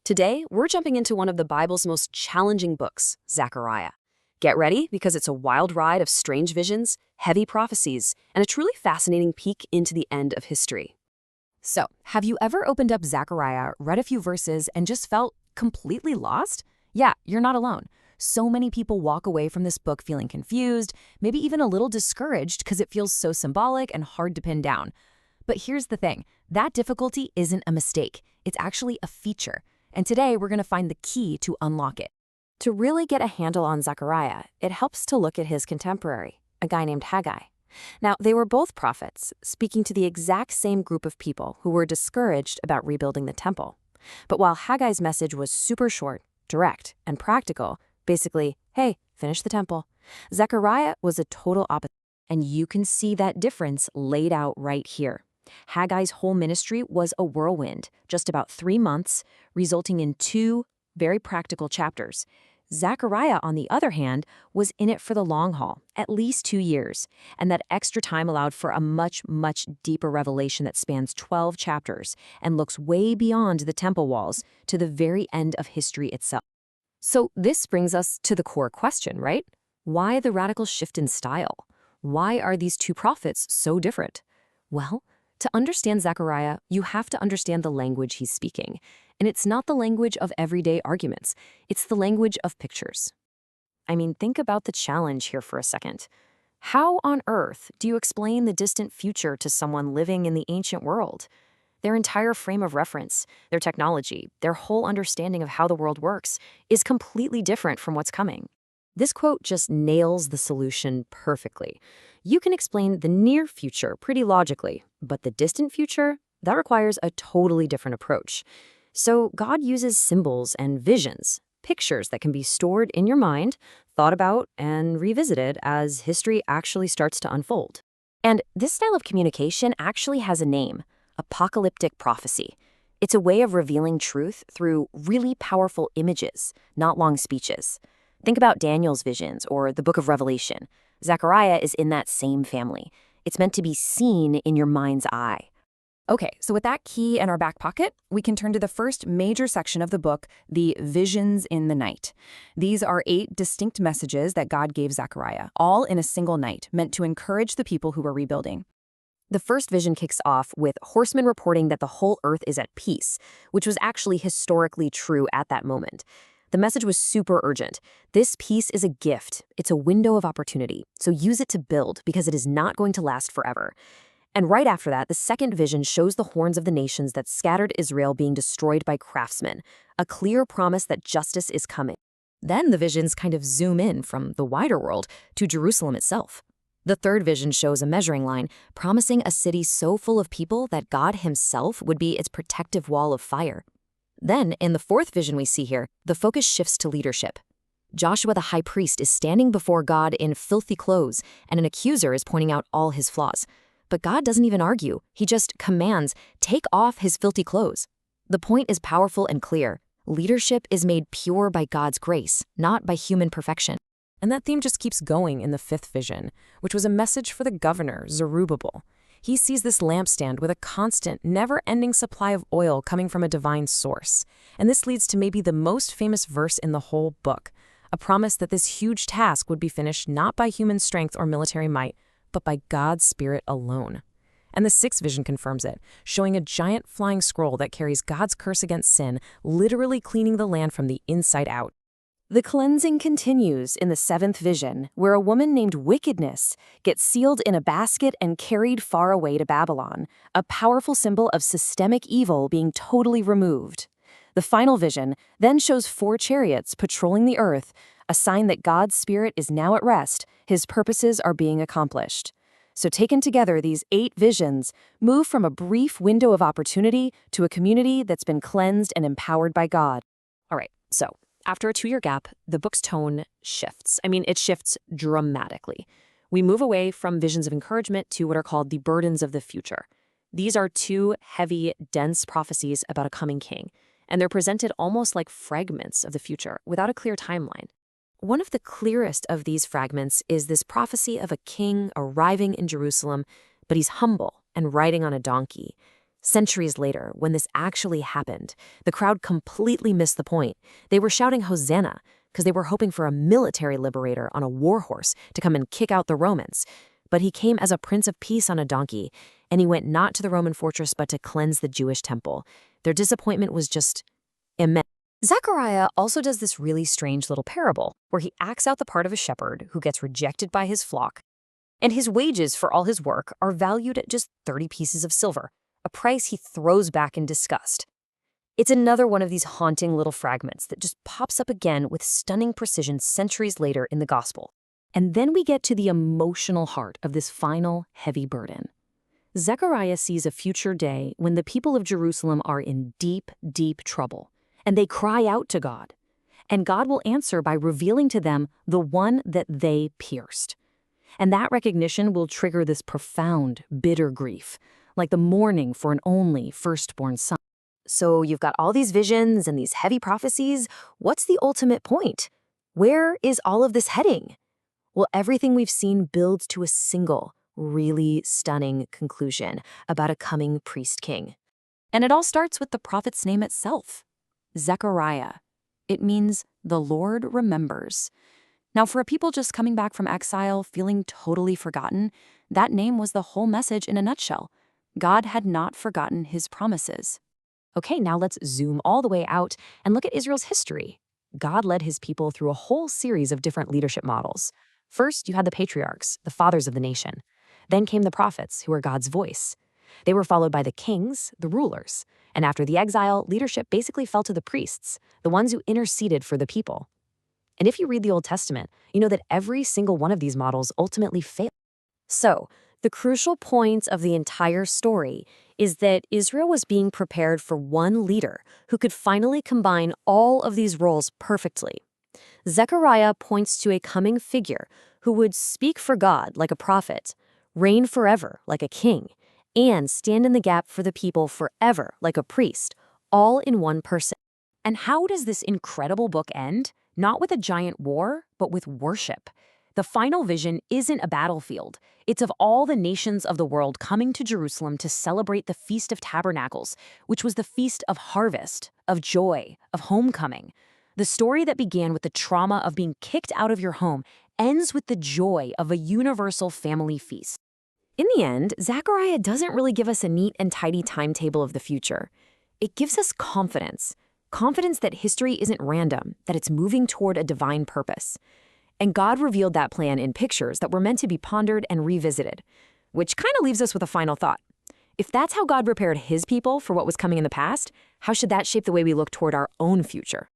Today, we're jumping into one of the Bible's most challenging books, Zechariah. Get ready, because it's a wild ride of strange visions, heavy prophecies, and a truly fascinating peek into the end of history. So, have you ever opened up Zechariah, read a few verses, and just felt completely lost? Yeah, you're not alone. So many people walk away from this book feeling confused, maybe even a little discouraged because it feels so symbolic and hard to pin down. But here's the thing, that difficulty isn't a mistake. It's actually a feature. And today, we're going to find the key to unlock it. To really get a handle on Zechariah, it helps to look at his contemporary, a guy named Haggai. Now, they were both prophets, speaking to the exact same group of people who were discouraged about rebuilding the temple. But while Haggai's message was super short, direct, and practical, basically, hey, finish the temple, Zechariah was a total opposite. And you can see that difference laid out right here. Haggai's whole ministry was a whirlwind, just about 3 months, resulting in 2 very practical chapters. Zechariah, on the other hand, was in it for the long haul, at least 2 years, and that extra time allowed for a much, much deeper revelation that spans 12 chapters and looks way beyond the temple walls to the very end of history itself. So this brings us to the core question, right? Why the radical shift in style? Why are these 2 prophets so different? Well, to understand Zechariah, you have to understand the language he's speaking. And it's not the language of everyday arguments. It's the language of pictures. I mean, think about the challenge here for a second. How on earth do you explain the distant future to someone living in the ancient world? Their entire frame of reference, their technology, their whole understanding of how the world works is completely different from what's coming. This quote just nails the solution perfectly. You can explain the near future pretty logically, but the distant future, that requires a totally different approach. So God uses symbols and visions, pictures that can be stored in your mind, thought about, and revisited as history actually starts to unfold. And this style of communication actually has a name, apocalyptic prophecy. It's a way of revealing truth through really powerful images, not long speeches. Think about Daniel's visions or the book of Revelation. Zechariah is in that same family. It's meant to be seen in your mind's eye. Okay, so with that key in our back pocket, we can turn to the first major section of the book, the visions in the night. These are 8 distinct messages that God gave Zechariah, all in a single night, meant to encourage the people who were rebuilding. The first vision kicks off with horsemen reporting that the whole earth is at peace, which was actually historically true at that moment. The message was super urgent. This peace is a gift. It's a window of opportunity, so use it to build because it is not going to last forever. And right after that, the second vision shows the horns of the nations that scattered Israel being destroyed by craftsmen, a clear promise that justice is coming. Then the visions kind of zoom in from the wider world to Jerusalem itself. The third vision shows a measuring line, promising a city so full of people that God himself would be its protective wall of fire. Then, in the fourth vision we see here, the focus shifts to leadership. Joshua the high priest is standing before God in filthy clothes, and an accuser is pointing out all his flaws. But God doesn't even argue. He just commands, take off his filthy clothes. The point is powerful and clear. Leadership is made pure by God's grace, not by human perfection. And that theme just keeps going in the fifth vision, which was a message for the governor, Zerubbabel. He sees this lampstand with a constant, never-ending supply of oil coming from a divine source. And this leads to maybe the most famous verse in the whole book, a promise that this huge task would be finished not by human strength or military might, but by God's Spirit alone. And the sixth vision confirms it, showing a giant flying scroll that carries God's curse against sin, literally cleaning the land from the inside out. The cleansing continues in the seventh vision, where a woman named Wickedness gets sealed in a basket and carried far away to Babylon, a powerful symbol of systemic evil being totally removed. The final vision then shows 4 chariots patrolling the earth, a sign that God's Spirit is now at rest, his purposes are being accomplished. So taken together, these 8 visions move from a brief window of opportunity to a community that's been cleansed and empowered by God. All right, so after a 2-year gap, the book's tone shifts. It shifts dramatically. We move away from visions of encouragement to what are called the burdens of the future. These are 2 heavy, dense prophecies about a coming king, and they're presented almost like fragments of the future without a clear timeline. One of the clearest of these fragments is this prophecy of a king arriving in Jerusalem, but he's humble and riding on a donkey. Centuries later, when this actually happened, the crowd completely missed the point. They were shouting Hosanna because they were hoping for a military liberator on a war horse to come and kick out the Romans. But he came as a prince of peace on a donkey, and he went not to the Roman fortress but to cleanse the Jewish temple. Their disappointment was just immense. Zechariah also does this really strange little parable where he acts out the part of a shepherd who gets rejected by his flock, and his wages for all his work are valued at just 30 pieces of silver, a price he throws back in disgust. It's another one of these haunting little fragments that just pops up again with stunning precision centuries later in the gospel. And then we get to the emotional heart of this final heavy burden. Zechariah sees a future day when the people of Jerusalem are in deep, deep trouble, and they cry out to God. And God will answer by revealing to them the one that they pierced. And that recognition will trigger this profound, bitter grief, like the mourning for an only firstborn son. So you've got all these visions and these heavy prophecies. What's the ultimate point? Where is all of this heading? Well, everything we've seen builds to a single, really stunning conclusion about a coming priest king. And it all starts with the prophet's name itself, Zechariah. It means the Lord remembers. Now, for a people just coming back from exile, feeling totally forgotten, that name was the whole message in a nutshell. God had not forgotten his promises. Okay, now let's zoom all the way out and look at Israel's history. God led his people through a whole series of different leadership models. First, you had the patriarchs, the fathers of the nation. Then came the prophets, who were God's voice. They were followed by the kings, the rulers. And after the exile, leadership basically fell to the priests, the ones who interceded for the people. And if you read the Old Testament, you know that every single one of these models ultimately failed. So, the crucial point of the entire story is that Israel was being prepared for one leader who could finally combine all of these roles perfectly. Zechariah points to a coming figure who would speak for God like a prophet, reign forever like a king, and stand in the gap for the people forever like a priest, all in one person. And how does this incredible book end? Not with a giant war, but with worship. The final vision isn't a battlefield. It's of all the nations of the world coming to Jerusalem to celebrate the Feast of Tabernacles, which was the feast of harvest, of joy, of homecoming. The story that began with the trauma of being kicked out of your home ends with the joy of a universal family feast. In the end, Zechariah doesn't really give us a neat and tidy timetable of the future. It gives us confidence. Confidence that history isn't random, that it's moving toward a divine purpose. And God revealed that plan in pictures that were meant to be pondered and revisited, which kind of leaves us with a final thought. If that's how God prepared his people for what was coming in the past, how should that shape the way we look toward our own future?